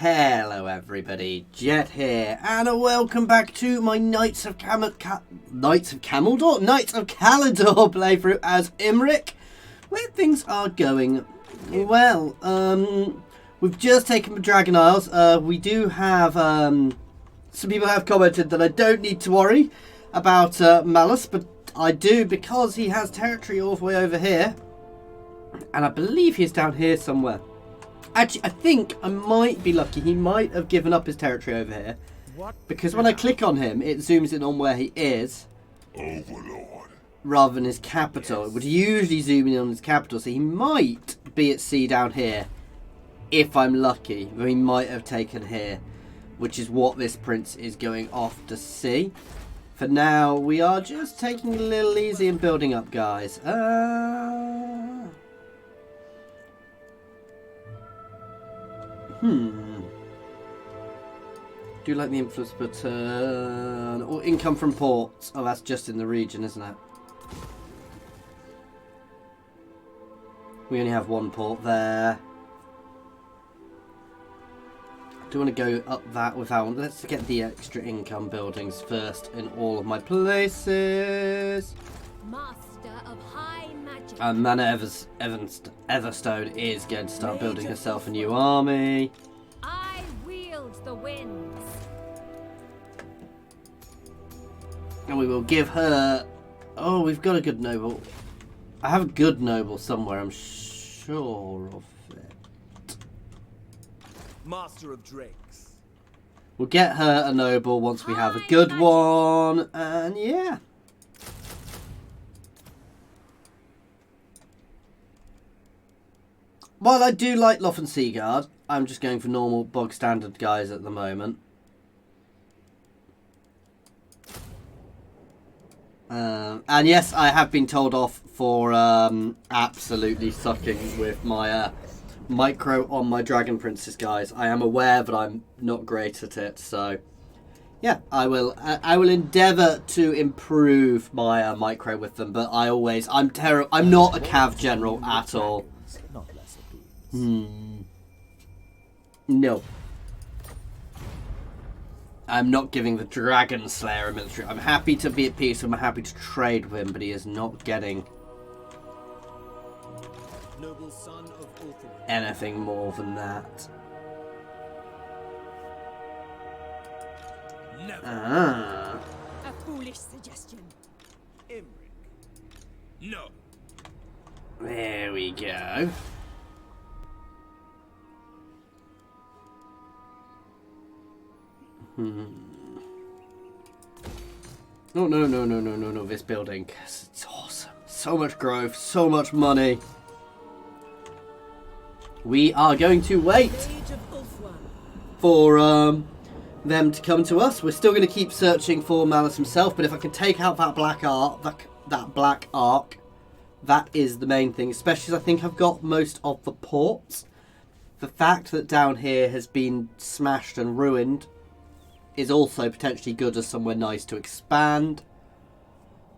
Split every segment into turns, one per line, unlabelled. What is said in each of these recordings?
Hello everybody, Jet here, and welcome back to my Knights of Caledor playthrough as Imrik, where things are going well. We've just taken the Dragon Isles. We do have, some people have commented that I don't need to worry about Malus, but I do because he has territory all the way over here, and I believe he's down here somewhere. Actually, I think I might be lucky. He might have given up his territory over here. Because when I click on him, it zooms in on where he is.
Overlord.
Rather than his capital. It would usually zoom in on his capital. So he might be at sea down here. If I'm lucky. But he might have taken here. Which is what this prince is going off to see. For now, we are just taking it a little easy and building up, guys. Do like the influence, but or income from ports. Oh, that's just in the region, isn't it? We only have one port there. I do want to go up that with that one. Let's get the extra income buildings first in all of my places.
Master of high magic.
And Mana Everstone is going to start building herself a new army.
I wield the winds.
And we will give her... Oh, we've got a good noble. I have a good noble somewhere, I'm sure of it.
Master of Drakes.
We'll get her a noble once we have a good one. And yeah. While I do like Loth and Seaguard, I'm just going for normal bog standard guys at the moment. And yes, I have been told off for absolutely sucking with my micro on my Dragon Princess, guys. I am aware that I'm not great at it, so yeah, I will endeavour to improve my micro with them. But I'm terrible. I'm not a cav general at all. No. I'm not giving the Dragon Slayer a military. I'm happy to be at peace. I'm happy to trade with him, but he is not getting
Noble son of
anything more than that.
Never.
Ah.
A foolish suggestion.
Imrik. No.
There we go. No, this building. It's awesome. So much growth, so much money. We are going to wait for them to come to us. We're still going to keep searching for Malus himself, but if I can take out that black arc, that is the main thing, especially as I think I've got most of the ports. The fact that down here has been smashed and ruined is also potentially good as somewhere nice to expand.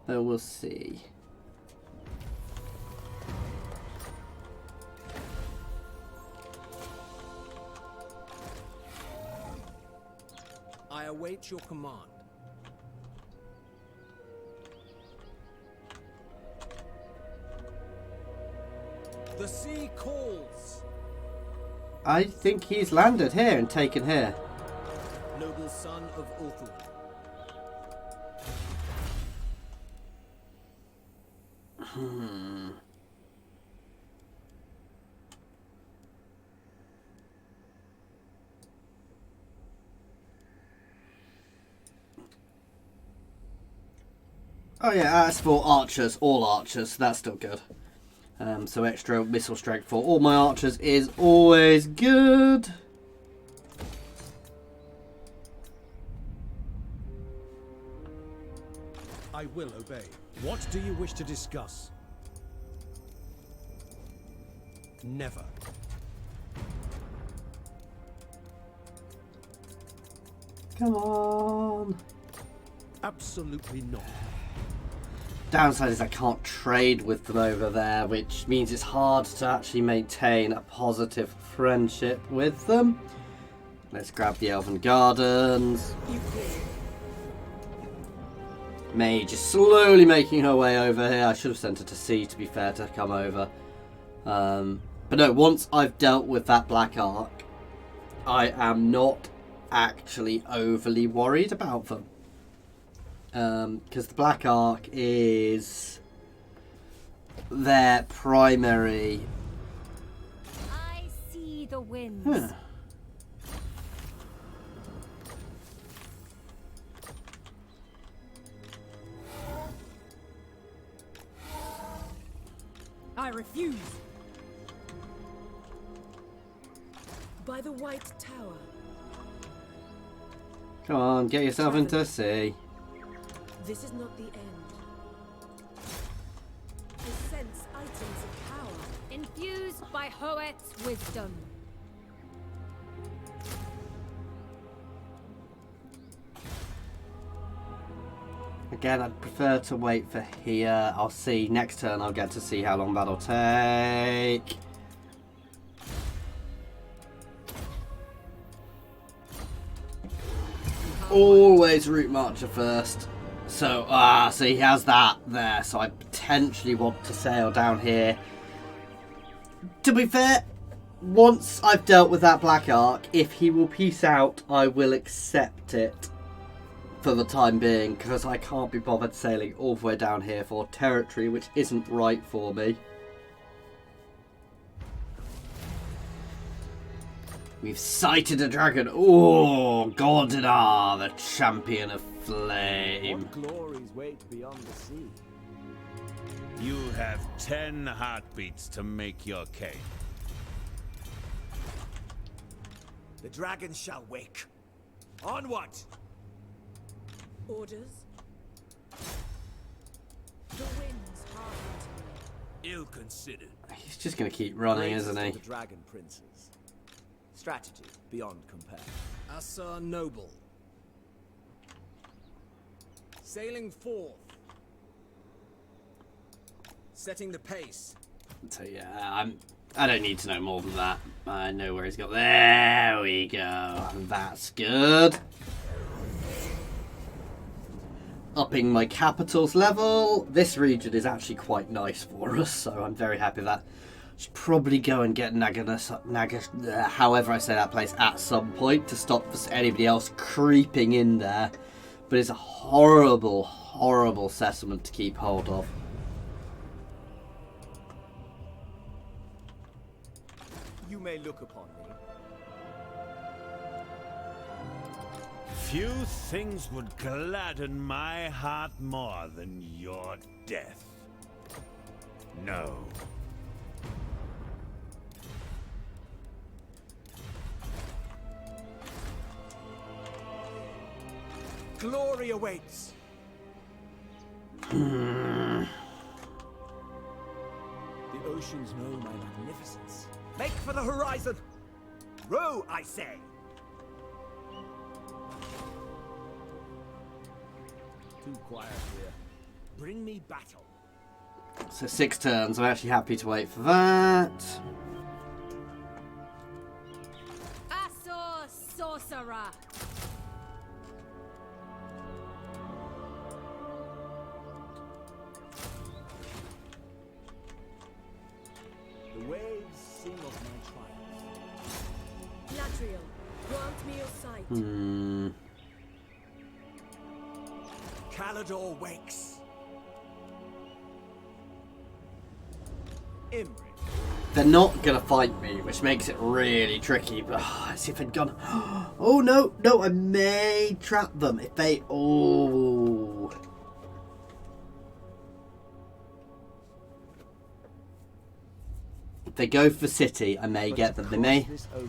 But we'll see.
I await your command. The sea calls.
I think he's landed here and taken here.
Noble son of Overclockers.
Oh yeah, as for archers, all archers, that's still good. So extra missile strength for all my archers is always good.
I will obey. What do you wish to discuss? Never.
Come on.
Absolutely not.
Downside is I can't trade with them over there, which means it's hard to actually maintain a positive friendship with them. Let's grab the Elven Gardens. Mage is slowly making her way over here. I should have sent her to sea, to be fair, to come over. But no, once I've dealt with that Black Ark, I am not actually overly worried about them. Because the Black Ark is their primary...
I see the winds.
Huh.
I refuse. By the White Tower.
Come on, get yourself into sea.
This is not the end. I sense items of power. Infused by Hoet's wisdom.
Again, I'd prefer to wait for here. I'll see. Next turn, I'll get to see how long that'll take. Always route marcher first. So, so he has that there. So I potentially want to sail down here. To be fair, once I've dealt with that Black Ark, if he will peace out, I will accept it. For the time being, because I can't be bothered sailing all the way down here for territory which isn't right for me. We've sighted a dragon. Oh, Gordon, the champion of flame.
What glories wait beyond the sea?
You have 10 heartbeats to make your case.
The dragon shall wake. Onward!
Orders. The winds harden to me.
Ill considered.
He's just going to keep running, isn't he?
The dragon princes. Strategy beyond compare.
Asa Noble. Sailing forth. Setting the pace.
So yeah, I don't need to know more than that. I know where he's got. There we go. That's good. Upping my capitals level. This region is actually quite nice for us, so I'm very happy with that. Should probably go and get however I say that place, at some point to stop anybody else creeping in there. But it's a horrible, horrible settlement to keep hold of.
You may look upon me.
Few things would gladden my heart more than your death. No.
Glory awaits. The oceans know my magnificence. Make for the horizon. Row, I say. Too quiet here. Bring me battle.
So 6 turns. I'm actually happy to wait for that.
Asor Sorcerer.
The waves sing of my triumph.
Latriel, grant me your sight.
Caledor wakes. Imrik.
They're not going to fight me, which makes it really tricky. But let's see if they'd gone... Oh, no, no, I may trap them if they... Oh... If they go for city, I may get them. They may...
This ocean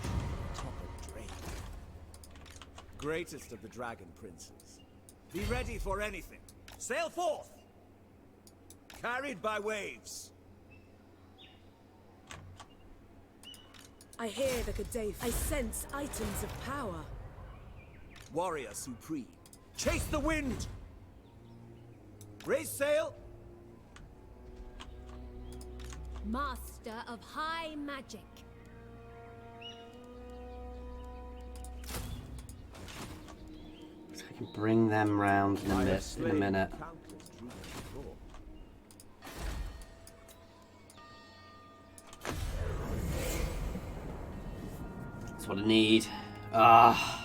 top of Drake. Greatest of the dragon princes. Be ready for anything. Sail forth! Carried by waves.
I hear the Caledor. I sense items of power.
Warrior supreme. Chase the wind! Raise sail!
Master of high magic.
We can bring them round in a
I have
in a
slain
minute.
countless troopers before.
That's what I need. Ah.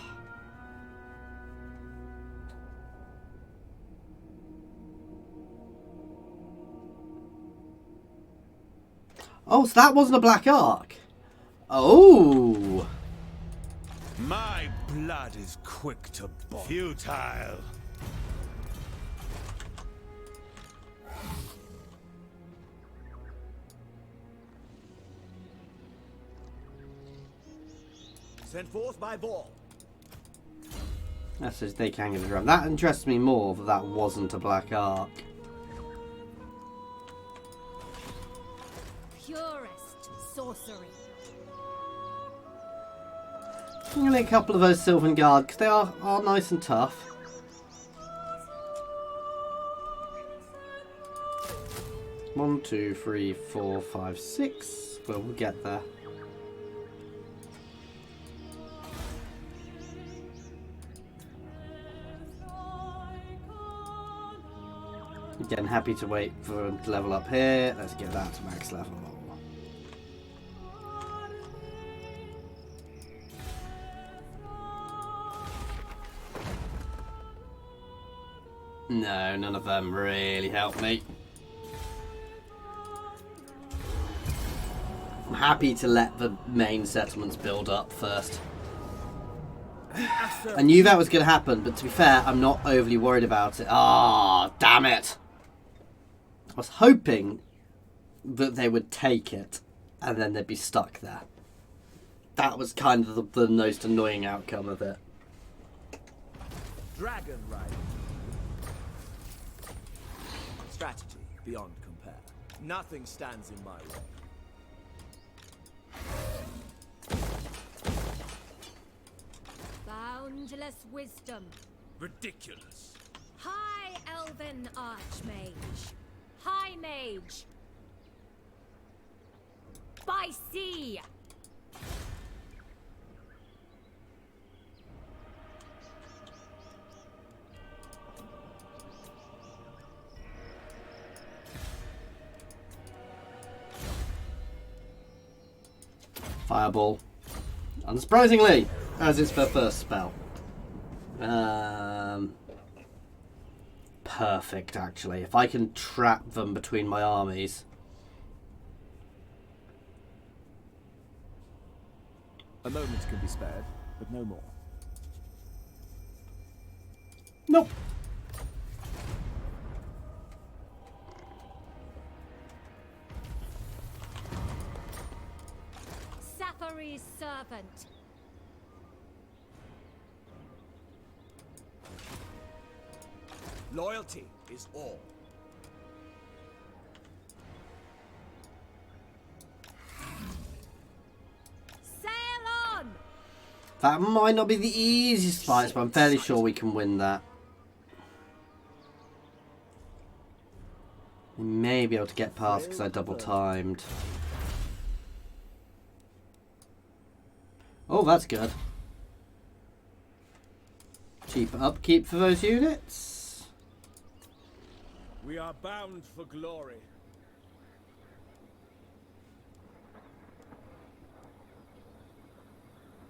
Oh, so that wasn't a black arc. Oh.
My blood is quick to boil. Futile.
Sent forth by Vol.
That says they can get a drum. That interests me more that that wasn't a black arc.
Purest sorcery.
I'm gonna get a couple of those Sylvan Guard because they are nice and tough. One, two, three, four, five, six. Well, we'll get there. Again, happy to wait for him to level up here. Let's get that to max level. No, none of them really help me. I'm happy to let the main settlements build up first. I knew that was going to happen, but to be fair, I'm not overly worried about it. Ah, damn it! I was hoping that they would take it, and then they'd be stuck there. That was kind of the most annoying outcome of it.
Dragon Rider. Strategy beyond compare. Nothing stands in my way.
Boundless wisdom.
Ridiculous.
High Elven Archmage. High Mage. By sea.
Fireball. Unsurprisingly, as it's their first spell. Perfect, actually. If I can trap them between my armies.
A moment can be spared, but no more.
Nope.
Safari's servant.
Loyalty is all.
Sail on!
That might not be the easiest fight, but I'm fairly sure we can win that. We may be able to get past because I double timed. Oh, that's good. Cheap upkeep for those units.
We are bound for glory.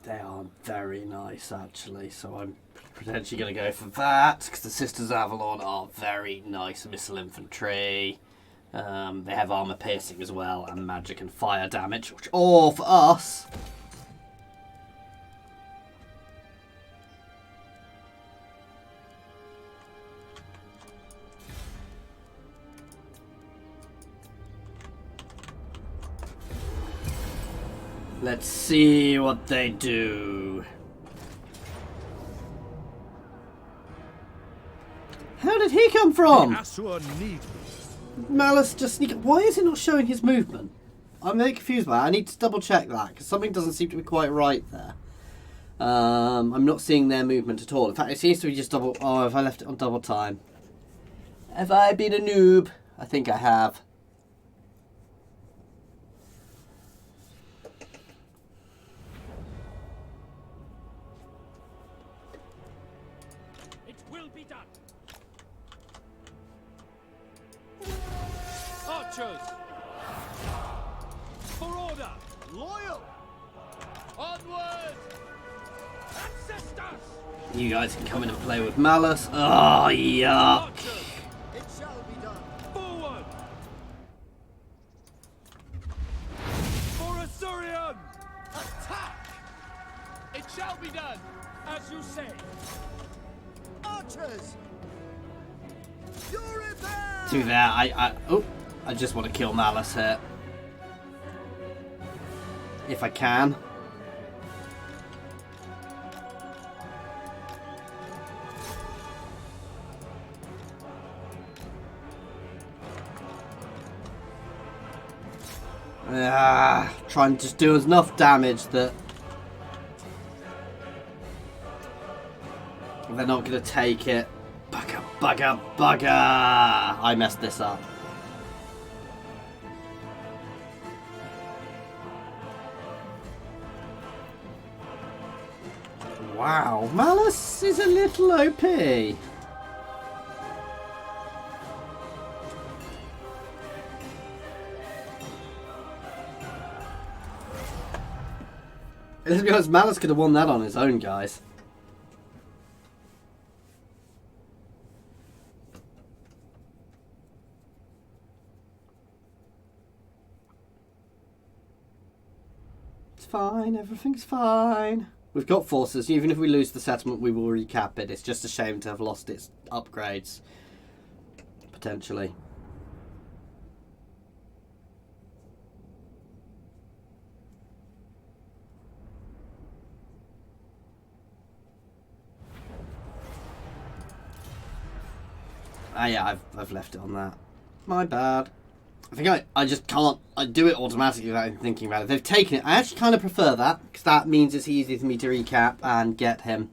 They are very nice, actually, so I'm potentially going to go for that, because the Sisters of Avalon are very nice missile infantry. They have armor piercing as well, and magic and fire damage, which all for us. Let's see what they do. How did he come from?
Asura need
Malice just sneak. Why is it not showing his movement? I'm very confused by that. I need to double check that because something doesn't seem to be quite right there. I'm not seeing their movement at all. In fact, it seems to be just double. Oh, have I left it on double time? Have I been a noob? I think I have.
It be done. Archers! For order!
Loyal!
Onward! Ancestors!
You guys can come in and play with Malice. Oh, yuck.
Archers!
It shall be done.
Forward! For Assyrian! Attack! It shall be done, as you say.
Archers! You're in there!
To be fair, I just want to kill Malice here. If I can. Try and just do enough damage that they're not going to take it. Bugger, bugger, bugger! I messed this up. Wow, Malice is a little OP. Let's be honest, Malice could have won that on his own, guys. It's fine, everything's fine. We've got forces, even if we lose the settlement we will recap it. It's just a shame to have lost its upgrades. Potentially. Ah yeah, I've left it on that. My bad. I think I just can't. I do it automatically without even thinking about it. They've taken it. I actually kind of prefer that, because that means it's easier for me to recap and get him.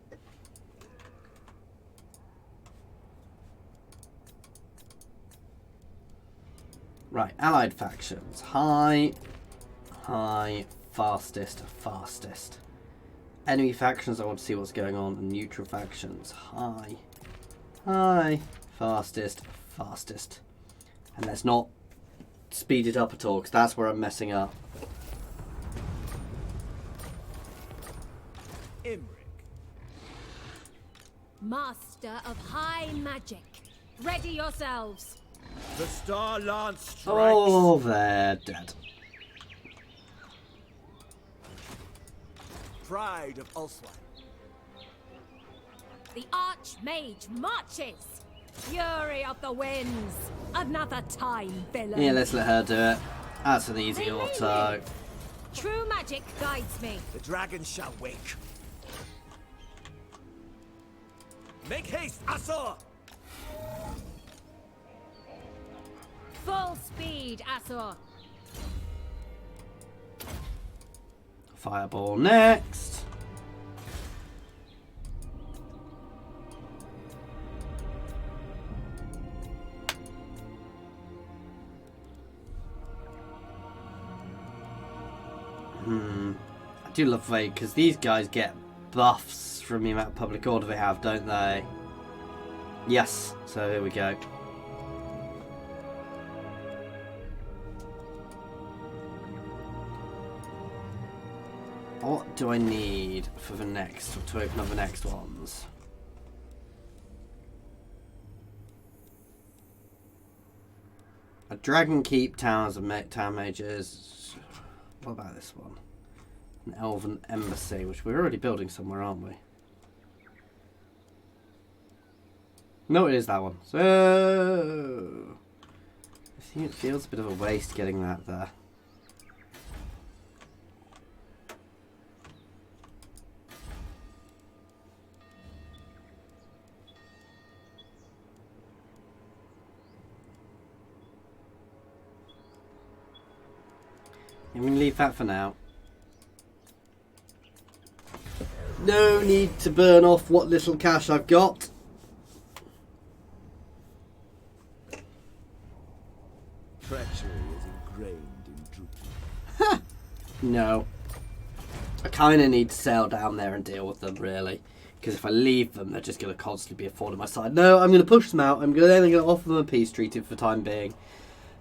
Right, allied factions. High, fastest, fastest. Enemy factions, I want to see what's going on. And neutral factions. High, fastest, fastest. And let's not speed it up at all, because that's where I'm messing up.
Imrik.
Master of high magic. Ready yourselves.
The Star Lance strikes.
Oh, they're dead.
Pride of Ulswan.
The Archmage marches. Fury of the winds. Another time, villain.
Yeah, let's let her do it. That's an easy auto.
True magic guides me.
The dragon shall wake. Make haste, Asor!
Full speed, Asor.
Fireball next. I do love Vague, because these guys get buffs from the amount of public order they have, don't they? Yes, so here we go. What do I need for the next, to open up the next ones? A Dragon Keep, Towers of Town Mages. What about this one? An Elven Embassy, which we're already building somewhere, aren't we? No, it is that one. So I think it feels a bit of a waste getting that there. I'm going to leave that for now. No need to burn off what little cash I've got.
Treachery is ingrained in Druid.
No. I kind of need to sail down there and deal with them, really. Because if I leave them, they're just going to constantly be a thorn in my side. No, I'm going to push them out. I'm then going to offer them a peace treaty for the time being.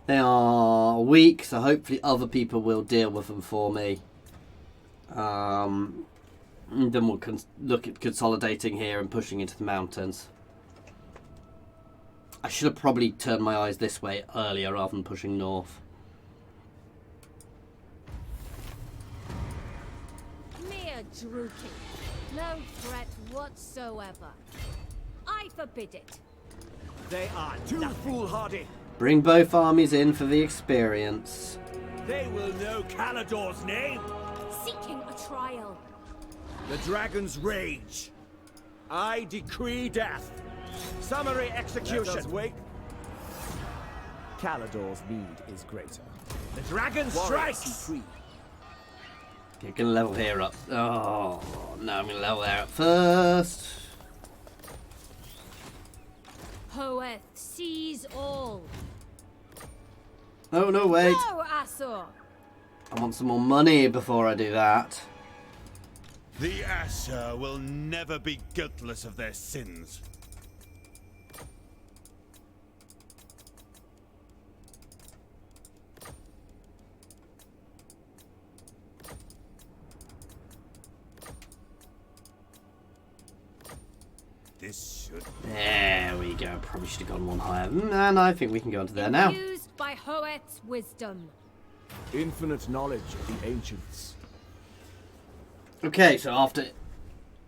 They are weak, so hopefully other people will deal with them for me. Then we'll look at consolidating here and pushing into the mountains. I should have probably turned my eyes this way earlier rather than pushing north.
Mere drooping. No threat whatsoever. I forbid it.
They are too foolhardy.
Bring both armies in for the experience.
They will know Caledor's name.
Seeking a trial.
The dragon's rage. I decree death. Summary execution.
Let us wait. Caledor's need is greater.
The dragon strikes.
You're going to level here up. Oh, no, I'm going to level there up first.
Hoeth sees all.
Oh, no, wait.
No, Asur.
I want some more money before I do that.
The Asher will never be guiltless of their sins. This should...
There we go. Probably should have gone one higher. And I think we can go onto there now.
Used by Hoeth's wisdom.
Infinite knowledge of the ancients.
Okay, so after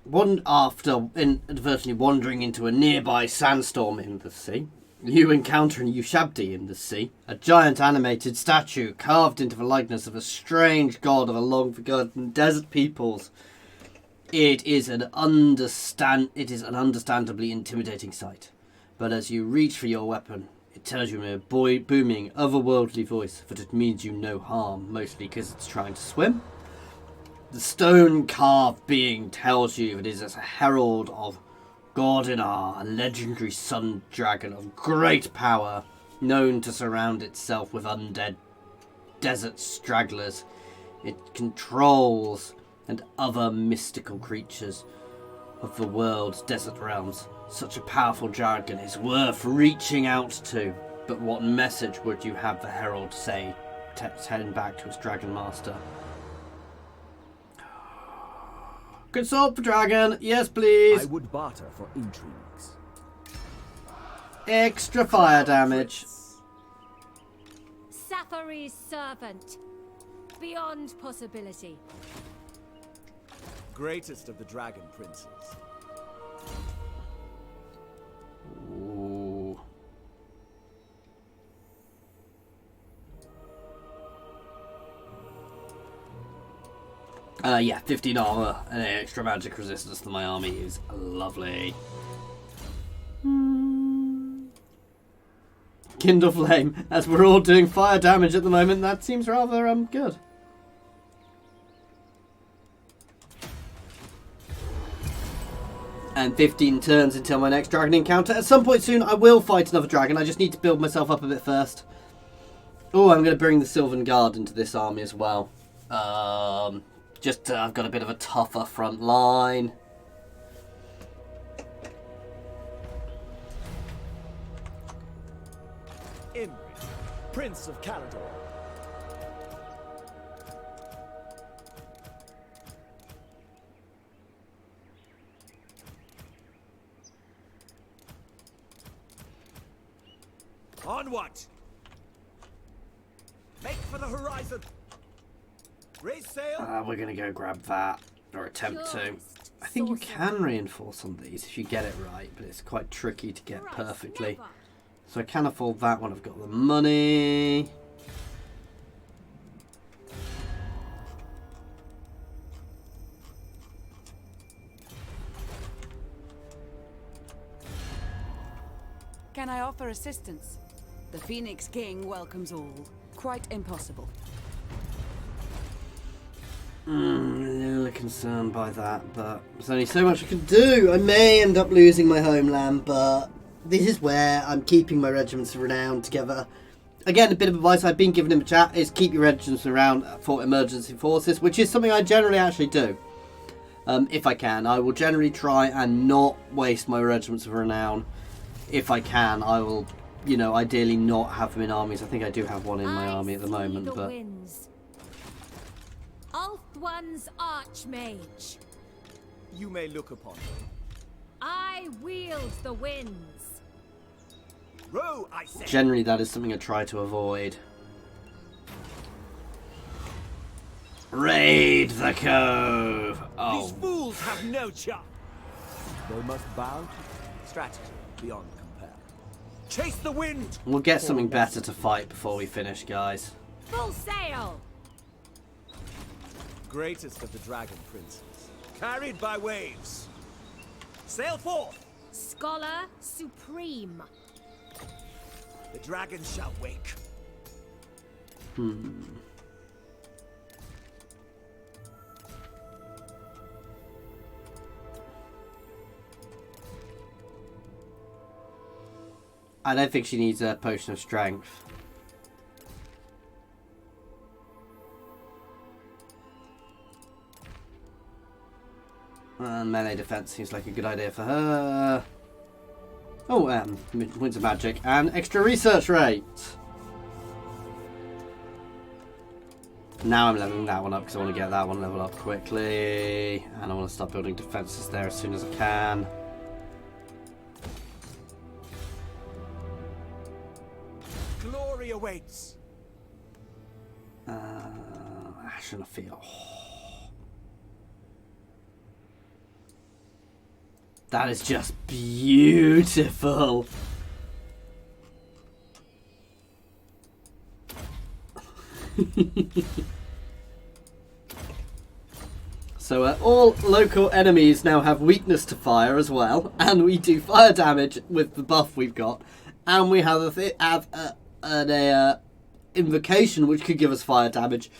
inadvertently wandering into a nearby sandstorm in the sea, you encounter an Ushabti in the sea, a giant animated statue carved into the likeness of a strange god of a long-forgotten desert peoples. It is an understandably intimidating sight, but as you reach for your weapon, it tells you in a booming, otherworldly voice that it means you no harm, mostly because it's trying to swim. The stone-carved being tells you it is as a herald of Gordinar, a legendary sun dragon of great power, known to surround itself with undead desert stragglers. It controls and other mystical creatures of the world's desert realms. Such a powerful dragon is worth reaching out to. But what message would you have the herald say, heading back to his dragon master? Consult the dragon, yes please.
I would barter for intrigues.
Extra fire damage.
Safari's servant. Beyond possibility.
Greatest of the dragon princes.
Ooh. Yeah, 15 armor and extra magic resistance to my army is lovely. Kindle flame. As we're all doing fire damage at the moment, that seems rather good. And 15 turns until my next dragon encounter. At some point soon, I will fight another dragon. I just need to build myself up a bit first. Oh, I'm going to bring the Sylvan Guard into this army as well. I've got a bit of a tougher front line.
Imrik, Prince of Caledor.
Onward! Make for the horizon! Raise sail!
We're going to go grab that, or attempt to. I think you can reinforce on these if you get it right, but it's quite tricky to get perfectly. So I can afford that one. I've got the money.
Can I offer assistance? The Phoenix King welcomes all. Quite impossible.
A little concerned by that, but there's only so much I can do. I may end up losing my homeland, but this is where I'm keeping my regiments of renown together. Again, a bit of advice I've been given in the chat is keep your regiments around for emergency forces, which is something I generally actually do. If I can. I will generally try and not waste my regiments of renown. If I can, I will, you know, ideally not have them in armies. I think I do have one in my army at the moment, but...
Ulthuan's Archmage.
You may look upon me.
I wield the winds.
Row, I say.
Generally, that is something I try to avoid. Raid the cove! Oh.
These fools have no chance.
They must bow to strategy beyond compare.
Chase the wind.
We'll get something better to fight before we finish, guys.
Full sail.
Greatest of the dragon princes.
Carried by waves. Sail forth.
Scholar supreme.
The dragon shall wake.
I don't think she needs a potion of strength. And melee defense seems like a good idea for her. Oh, Winds of Magic and extra research rate. Now I'm leveling that one up because I want to get that one level up quickly. And I want to start building defenses there as soon as I can.
Glory awaits.
Ash and a Field. That is just beautiful. So all local enemies now have weakness to fire as well, and we do fire damage with the buff we've got, and we have an invocation which could give us fire damage.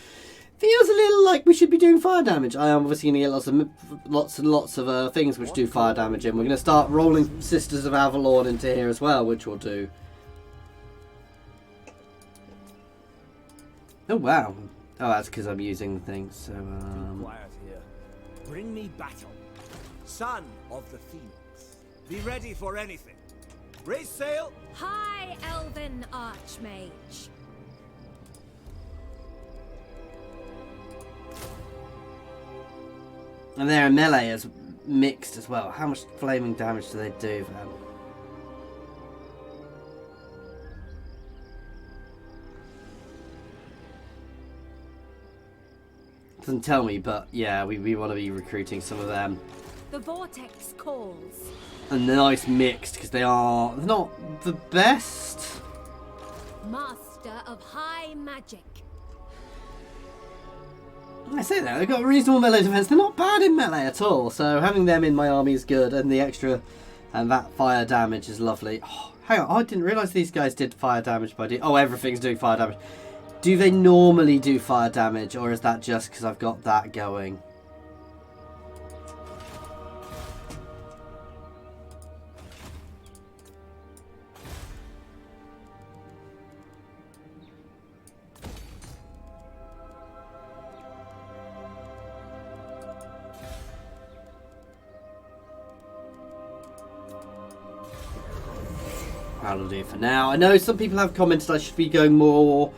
Feels a little like we should be doing fire damage. I am obviously going to get lots of things which do fire damage in. We're going to start rolling Sisters of Avalon into here as well, which will do. Oh wow! Oh, that's because I'm using things. So
Quiet here. Bring me battle. Son of the Phoenix. Be ready for anything. Raise sail.
High Elven Archmage.
and their melee is mixed as well. How much flaming damage do they do then? Doesn't tell me, but yeah, we want to be recruiting some of them.
The vortex calls.
And they're nice mixed because they're not the best.
Master of high magic.
I say that, they've got a reasonable melee defense. They're not bad in melee at all. So having them in my army is good, and the extra and that fire damage is lovely. Oh, hang on, I didn't realise these guys did fire damage by doing... Oh, everything's doing fire damage. Do they normally do fire damage, or is that just because I've got that going? That'll do for now. I know some people have commented I should be going more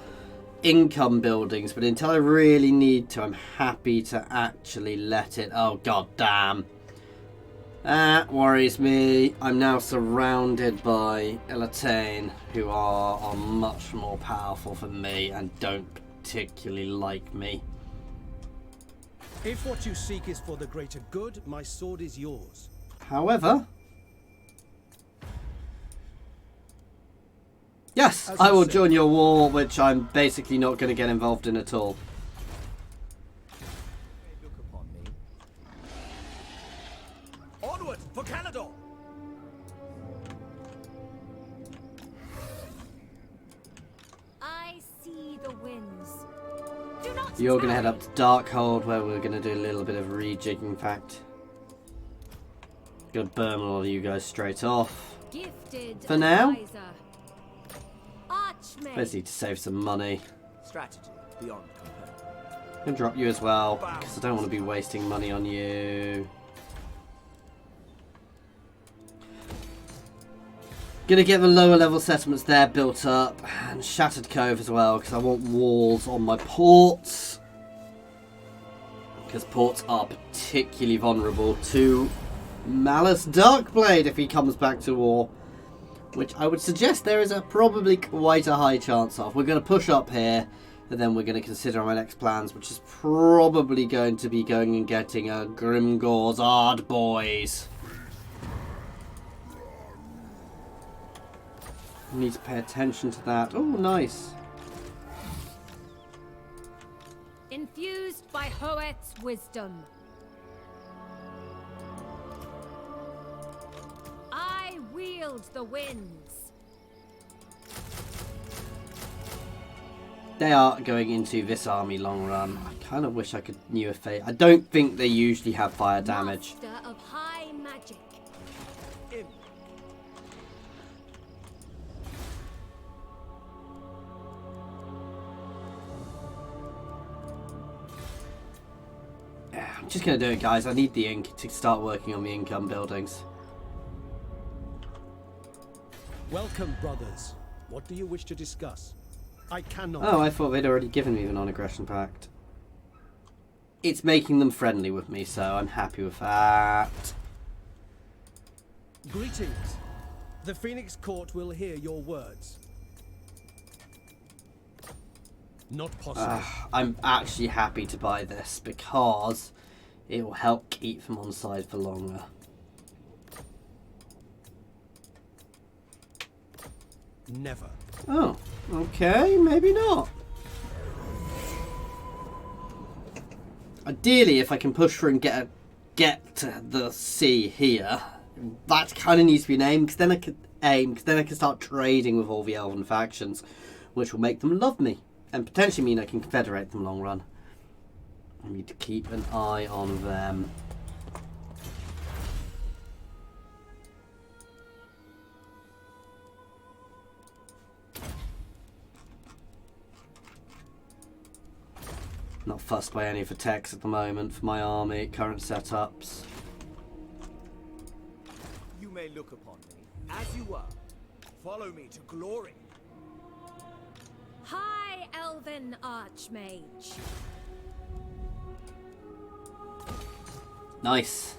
income buildings, but until I really need to, I'm happy to actually let it. Oh, god damn. That worries me. I'm now surrounded by Elatane, who are much more powerful than me and don't particularly like me.
If what you seek is for the greater good, my sword is yours.
However... Yes, I will join your war, which I'm basically not going to get involved in at all.
Look upon me.
Onward for Caledor.
I see the winds. Do not
You're going to head
tarry.
up to Darkhold, where we're going to do a little bit of rejigging, in fact. Gonna burn all of you guys straight off.
Gifted
For now?
advisor. Archmage.
Basically to save some money.
Strategy beyond compare.
I'm gonna drop you as well, because I don't want to be wasting money on you. Gonna get the lower level settlements there built up, and Shattered Cove as well, because I want walls on my ports. Because ports are particularly vulnerable to Malice Darkblade if he comes back to war. Which I would suggest there is probably quite a high chance of. We're going to push up here, and then we're going to consider my next plans, which is probably going to be going and getting a Grimgor's Ard Boys. Need to pay attention to that. Oh, nice.
Infused by Hoet's wisdom. I wield the winds.
They are going into this army long run. I kind of wish I could knew if they... I don't think they usually have fire damage.
Master of high magic.
I'm just going to do it, guys. I need the ink to start working on the income buildings.
Welcome, brothers. What do you wish to discuss? I cannot...
Oh, I thought they'd already given me the non-aggression pact. It's making them friendly with me, so I'm happy with that.
Greetings. The Phoenix Court will hear your words. Not possible.
I'm actually happy to buy this because it will help keep them on side for longer.
Never.
Oh, okay, maybe not. Ideally, if I can push through and get to the sea here, that kind of needs to be an aim, because then I can start trading with all the elven factions, which will make them love me. And potentially mean I can confederate them long run. I need to keep an eye on them. Not fussed by any of the techs at the moment for my army, current setups.
You may look upon me as you are. Follow me to glory.
High Elven Archmage.
Nice.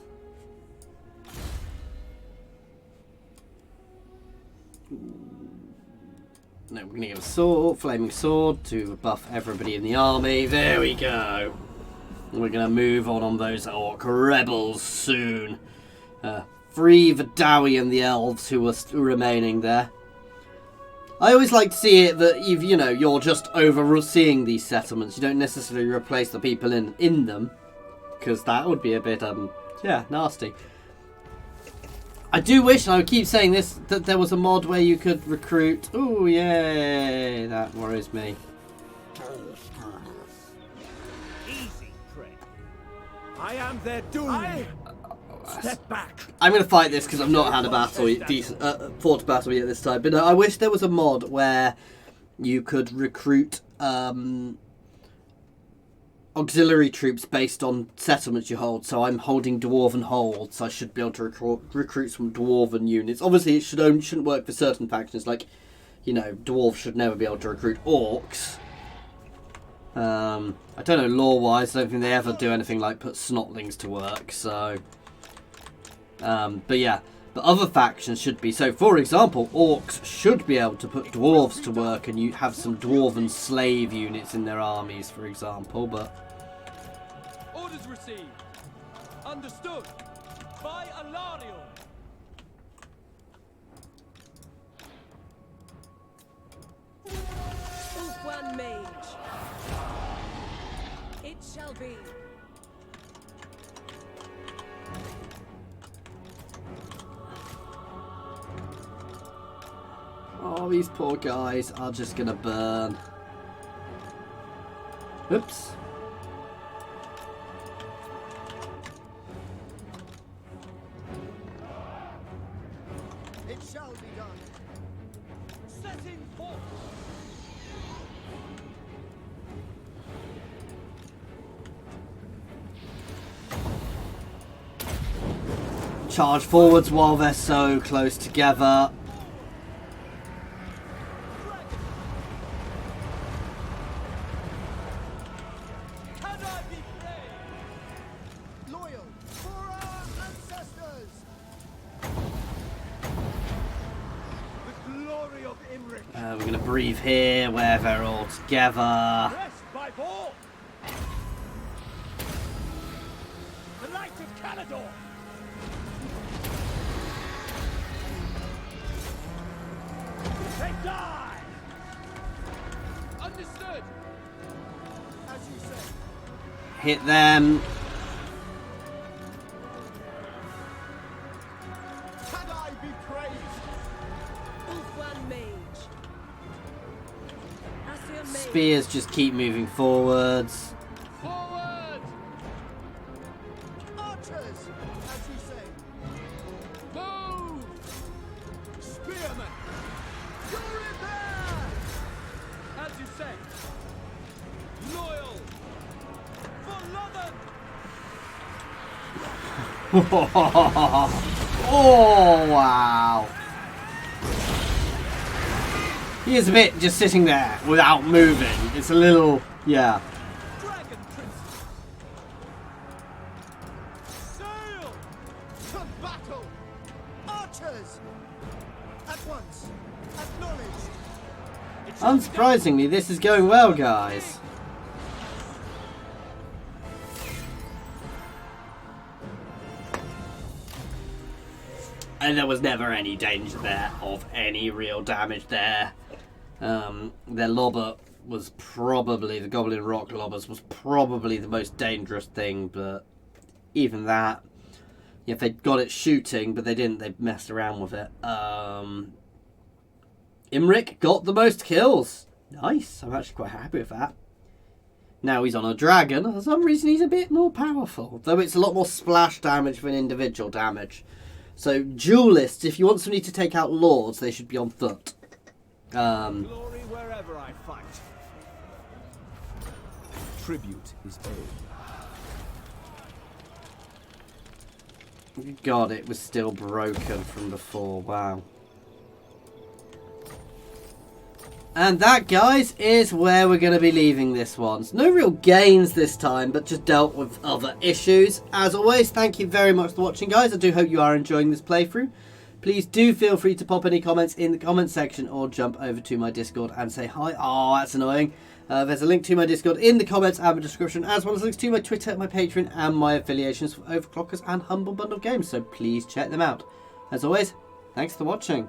No, we're going to get a sword, flaming sword to buff everybody in the army. There we go. We're going to move on those orc rebels soon. Free the Dowie and the elves who are remaining there. I always like to see it that you're just overseeing these settlements. You don't necessarily replace the people in them, because that would be a bit nasty. I do wish, and I would keep saying this, that there was a mod where you could recruit. Ooh, yay! That worries me.
Easy, pray. I am their doom. Step back.
I'm going to fight this because I've not had a battle fought a battle yet this time. But no, I wish there was a mod where you could recruit auxiliary troops based on settlements you hold. So I'm holding Dwarven holds, so I should be able to recruit some Dwarven units. Obviously, it shouldn't work for certain factions. Like, Dwarves should never be able to recruit Orcs. I don't know, lore-wise, I don't think they ever do anything like put Snotlings to work, so... but yeah, but other factions should be. So, for example, Orcs should be able to put Dwarves to work, and you have some Dwarven slave units in their armies, for example, but...
Orders received. Understood. By Alarion.
One mage. It shall be.
Oh, these poor guys are just gonna burn. Oops.
It shall be done. Setting forth.
charge forwards while they're so close together.
Can I be brave? Loyal for our ancestors! The glory of Imrik.
We're going to breathe here where they're all together.
Rest by ball! The light of Caledor! They die!
Understood.
As you say.
Hit them.
Can I be praised?
One mage. Asir mage.
Spears just keep moving forwards.
Forward.
Archers! As you say.
Move.
Spearmen! You're in there!
As you say. Loyal. For London.
Oh, wow. He is a bit just sitting there without moving. It's a little, yeah.
Dragon Prince! Sail! To battle! Archers! At once! Acknowledged!
Unsurprisingly, this is going well, guys. And there was never any danger there of any real damage there. Their lobber was probably, the Goblin Rock lobbers was probably the most dangerous thing, but even that, if they got it shooting, but they didn't, they messed around with it. Imrik got the most kills. Nice, I'm actually quite happy with that. Now he's on a dragon. For some reason he's a bit more powerful, though it's a lot more splash damage than individual damage. So duelists, if you want somebody to take out lords, they should be on foot.
Glory wherever I fight. Tribute is owed.
God, it was still broken from before. Wow. And that, guys, is where we're going to be leaving this one. So no real gains this time, but just dealt with other issues. As always, thank you very much for watching, guys. I do hope you are enjoying this playthrough. Please do feel free to pop any comments in the comment section or jump over to my Discord and say hi. Oh, that's annoying. There's a link to my Discord in the comments and the description, as well as links to my Twitter, my Patreon, and my affiliations for Overclockers and Humble Bundle Games. So please check them out. As always, thanks for watching.